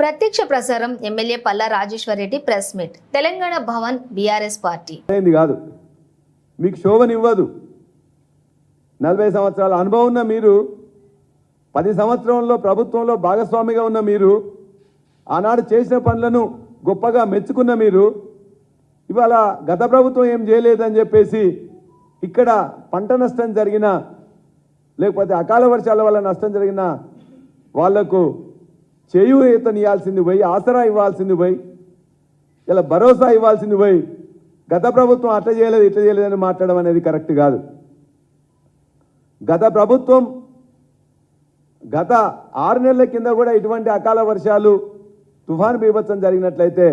ప్రత్యక్ష ప్రసారం MLA Palla Rajeshwar Reddy press meet Telangana Bhavan BRS party కాదు మీకు శోభనివ్వదు 40 సంవత్సరాల అనుభవం ఉన్న మీరు 10 సంవత్సరంలో ప్రభుత్వంలో భాగస్వామిగా ఉన్న మీరు ఆనాడు చేసిన పనులను గొప్పగా మెచ్చుకున్న మీరు ఇవాళ గత ప్రభుత్వం ఏం చేయలేదని చెప్పేసి ఇక్కడ పంట నష్టం జరిగిన లేకపోతే అకాల వర్షాల వల్ల నష్టం జరిగిన వాళ్లకు చేయూతనియాల్సింది పోయి ఆసరా ఇవ్వాల్సింది పోయి ఇలా భరోసా ఇవ్వాల్సింది పోయి గత ప్రభుత్వం అట్లా చేయలేదు ఇట్లా చేయలేదని మాట్లాడడం అనేది కరెక్ట్ కాదు. గత ప్రభుత్వం గత 6 నెలల కింద కూడా ఇటువంటి అకాల వర్షాలు తుఫాను బీభత్సం జరిగినట్లయితే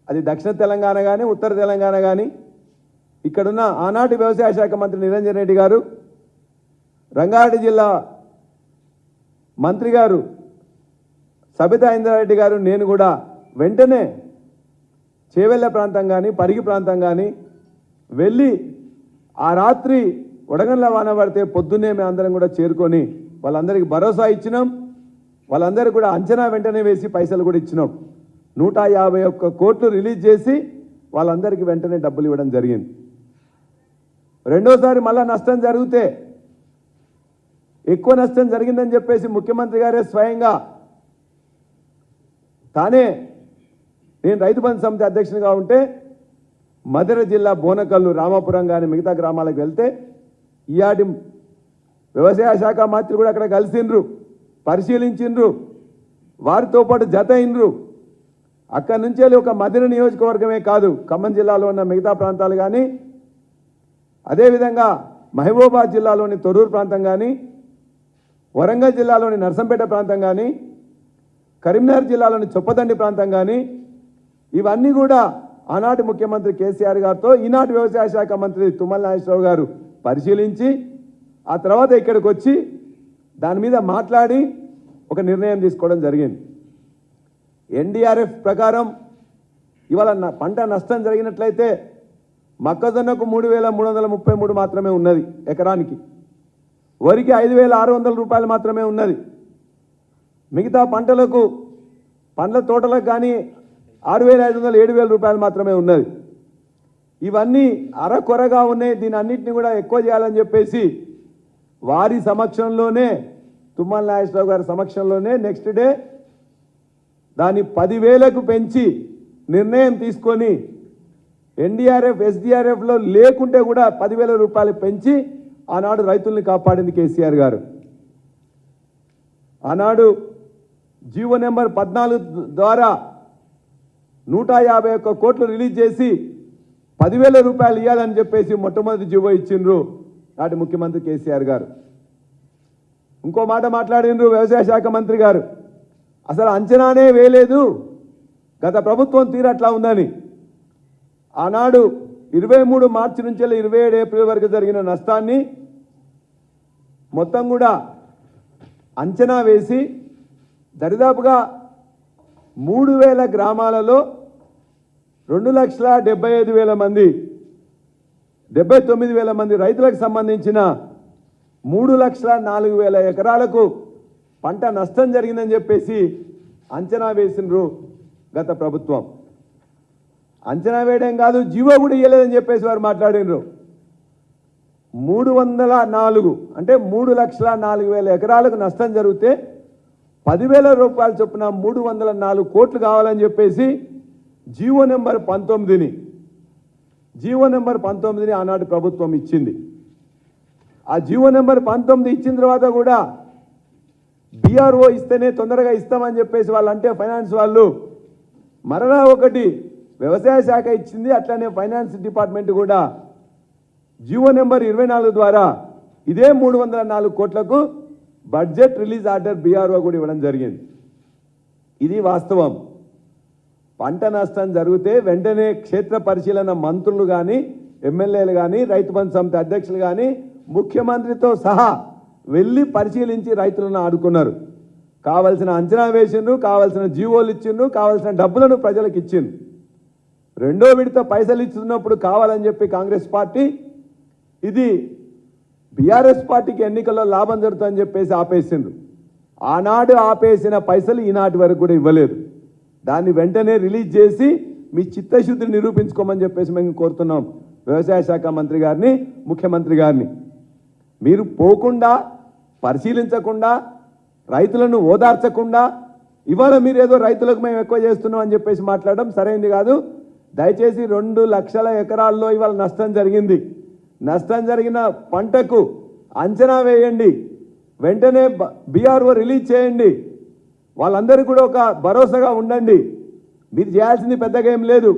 అది దక్షిణ తెలంగాణ కానీ ఉత్తర తెలంగాణ కానీ ఇక్కడున్న ఆనాటి వ్యవసాయ శాఖ మంత్రి నిరంజన్ రెడ్డి గారు, రంగారెడ్డి జిల్లా మంత్రి గారు సబితా ఇంద్రారెడ్డి గారు, నేను కూడా వెంటనే చేవెళ్ళ ప్రాంతం కానీ పరిగి ప్రాంతం కానీ వెళ్ళి ఆ రాత్రి వడగండ్ల వాన పడితే పొద్దున్నే మేము అందరం కూడా చేరుకొని వాళ్ళందరికీ భరోసా ఇచ్చినాం. వాళ్ళందరికీ కూడా అంచనా వెంటనే వేసి పైసలు కూడా ఇచ్చినాం. 151 కోట్లు రిలీజ్ చేసి వాళ్ళందరికీ వెంటనే డబ్బులు ఇవ్వడం జరిగింది. రెండోసారి మళ్ళా నష్టం జరిగితే ఎక్కువ నష్టం జరిగిందని చెప్పేసి ముఖ్యమంత్రి గారే స్వయంగా తానే నేను రైతు బంధు సమితి అధ్యక్షునిగా ఉంటే మధుర జిల్లా బోనకల్లు రామాపురం కానీ మిగతా గ్రామాలకు వెళ్తే ఈయాటి వ్యవసాయ శాఖ మంత్రి కూడా అక్కడ కలిసిండ్రు, పరిశీలించిండ్రు, వారితో పాటు జత అయినరు. అక్కడి నుంచి వెళ్ళి ఒక మధుర నియోజకవర్గమే కాదు ఖమ్మం జిల్లాలో ఉన్న మిగతా ప్రాంతాలు కానీ అదేవిధంగా మహబూబాబాద్ జిల్లాలోని తొర్రూరు ప్రాంతం కానీ వరంగల్ జిల్లాలోని నర్సంపేట ప్రాంతం కానీ కరీంనగర్ జిల్లాలోని చొప్పదండి ప్రాంతం కానీ ఇవన్నీ కూడా ఆనాటి ముఖ్యమంత్రి కేసీఆర్ గారితో ఈనాటి వ్యవసాయ శాఖ మంత్రి తుమ్మల నాగేశ్వరరావు గారు పరిశీలించి ఆ తర్వాత ఇక్కడికి వచ్చి దాని మీద మాట్లాడి ఒక నిర్ణయం తీసుకోవడం జరిగింది. ఎన్డీఆర్ఎఫ్ ప్రకారం ఇవాళ పంట నష్టం జరిగినట్లయితే మొక్కజొన్నకు 3,333 మాత్రమే ఉన్నది ఎకరానికి, వరికి 5,600 రూపాయలు మాత్రమే ఉన్నది. మిగతా పంటలకు పండ్ల తోటలకు కానీ 6,500 7,000 రూపాయలు మాత్రమే ఉన్నది. ఇవన్నీ అరకొరగా ఉన్నాయి. దీని అన్నింటినీ కూడా ఎక్కువ చేయాలని చెప్పేసి వారి సమక్షంలోనే తుమ్మల నాగేశ్వరరావు గారి సమక్షంలోనే నెక్స్ట్ డే దాన్ని 10,000కు పెంచి నిర్ణయం తీసుకొని ఎన్డీఆర్ఎఫ్ ఎస్డీఆర్ఎఫ్లో లేకుంటే కూడా 10,000 రూపాయలు పెంచి ఆనాడు రైతుల్ని కాపాడింది కేసీఆర్ గారు. ఆనాడు జీవో నెంబర్ 14 ద్వారా 151 కోట్లు రిలీజ్ చేసి 10,000 రూపాయలు ఇవ్వాలని చెప్పేసి మొట్టమొదటి జీవో ఇచ్చిండ్రు నాటి ముఖ్యమంత్రి కేసీఆర్ గారు. ఇంకో మాట మాట్లాడిండ్రు వ్యవసాయ శాఖ మంత్రి గారు, అసలు అంచనానే వేయలేదు గత ప్రభుత్వం తీరు అట్లా ఉందని. ఆనాడు 23 మార్చి నుంచి 27 ఏప్రిల్ వరకు జరిగిన నష్టాన్ని మొత్తం కూడా అంచనా వేసి దరిదాపుగా 3,000 గ్రామాలలో 2,75,000 మంది 79,000 మంది రైతులకు సంబంధించిన 3,04,000 ఎకరాలకు పంట నష్టం జరిగిందని చెప్పేసి అంచనా వేసినారు గత ప్రభుత్వం. అంచనా వేయడం కాదు, జీవో కూడా ఇవ్వలేదని చెప్పేసి వారు మాట్లాడినరు. 304 అంటే 3,04,000 ఎకరాలకు నష్టం జరిగితే 10,000 రూపాయలు చొప్పున 304 కోట్లు కావాలని చెప్పేసి జీవో నెంబర్ 19ని ఆనాటి ప్రభుత్వం ఇచ్చింది. ఆ జీవో నెంబర్ 19 ఇచ్చిన తర్వాత కూడా బీఆర్ఓ ఇస్తేనే తొందరగా ఇస్తామని చెప్పేసి వాళ్ళు అంటే ఫైనాన్స్ వాళ్ళు మరలా ఒకటి వ్యవసాయ శాఖ ఇచ్చింది, అట్లనే ఫైనాన్స్ డిపార్ట్మెంట్ కూడా జీవో నెంబర్ 24 ద్వారా ఇదే 304 కోట్లకు బడ్జెట్ రిలీజ్ ఆర్డర్ బీఆర్ఓ కూడా ఇవ్వడం జరిగింది. ఇది వాస్తవం. పంట నష్టం జరిగితే వెంటనే క్షేత్ర పరిశీలన మంత్రులు కానీ ఎమ్మెల్యేలు కానీ రైతు బంధు సమితి అధ్యక్షులు కానీ ముఖ్యమంత్రితో సహా వెళ్ళి పరిశీలించి రైతులను ఆడుకున్నారు. కావలసిన అంచనా వేసిండ్రు, కావలసిన జీవోలు ఇచ్చిండ్రు, కావలసిన డబ్బులను ప్రజలకు ఇచ్చిండ్రు. రెండో విడత పైసలు ఇస్తున్నప్పుడు కావాలని చెప్పి కాంగ్రెస్ పార్టీ ఇది బీఆర్ఎస్ పార్టీకి ఎన్నికల్లో లాభం జరుగుతుందని చెప్పేసి ఆపేసిండ్రు. ఆనాడు ఆపేసిన పైసలు ఈనాటి వరకు కూడా ఇవ్వలేదు. దాన్ని వెంటనే రిలీజ్ చేసి మీ చిత్తశుద్ధిని నిరూపించుకోమని చెప్పేసి మేము కోరుతున్నాం వ్యవసాయ శాఖ మంత్రి గారిని, ముఖ్యమంత్రి గారిని. మీరు పోకుండా, పరిశీలించకుండా, రైతులను ఓదార్చకుండా ఇవాళ మీరు ఏదో రైతులకు మేము ఎక్కువ చేస్తున్నాం అని చెప్పేసి మాట్లాడడం సరైనది కాదు. దయచేసి 2 లక్షల ఎకరాల్లో ఇవాళ నష్టం జరిగింది. నష్టం జరిగిన పంటకు అంచనా వేయండి, వెంటనే బీఆర్ఓ రిలీజ్ చేయండి, వాళ్ళందరూ కూడా ఒక భరోసాగా ఉండండి. మీరు చేయాల్సింది పెద్దగా ఏం లేదు.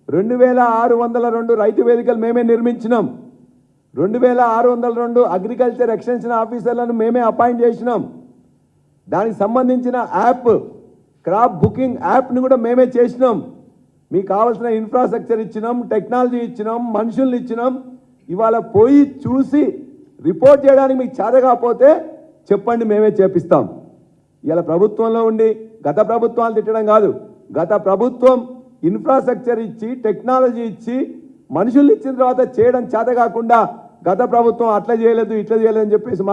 2602 రైతు వేదికలు మేమే నిర్మించినాం. 2602 అగ్రికల్చర్ ఎక్స్టెన్షన్ ఆఫీసర్లను మేమే అపాయింట్ చేసినాం. దానికి సంబంధించిన యాప్, క్రాప్ బుకింగ్ యాప్ని కూడా మేమే చేసినాం. మీకు కావాల్సిన ఇన్ఫ్రాస్ట్రక్చర్ ఇచ్చినాం, టెక్నాలజీ ఇచ్చినాం, మనుషుల్ని ఇచ్చినాం. ఇవాళ పోయి చూసి రిపోర్ట్ చేయడానికి మీకు చేత కాకపోతే చెప్పండి, మేమే చేపిస్తాం. ఇలా ప్రభుత్వంలో ఉండి గత ప్రభుత్వాలు తిట్టడం కాదు. గత ప్రభుత్వం ఇన్ఫ్రాస్ట్రక్చర్ ఇచ్చి, టెక్నాలజీ ఇచ్చి, మనుషుల్ని ఇచ్చిన తర్వాత చేయడం చేత కాకుండా గత ప్రభుత్వం అట్లా చేయలేదు, ఇట్లా చేయలేదు అని చెప్పేసి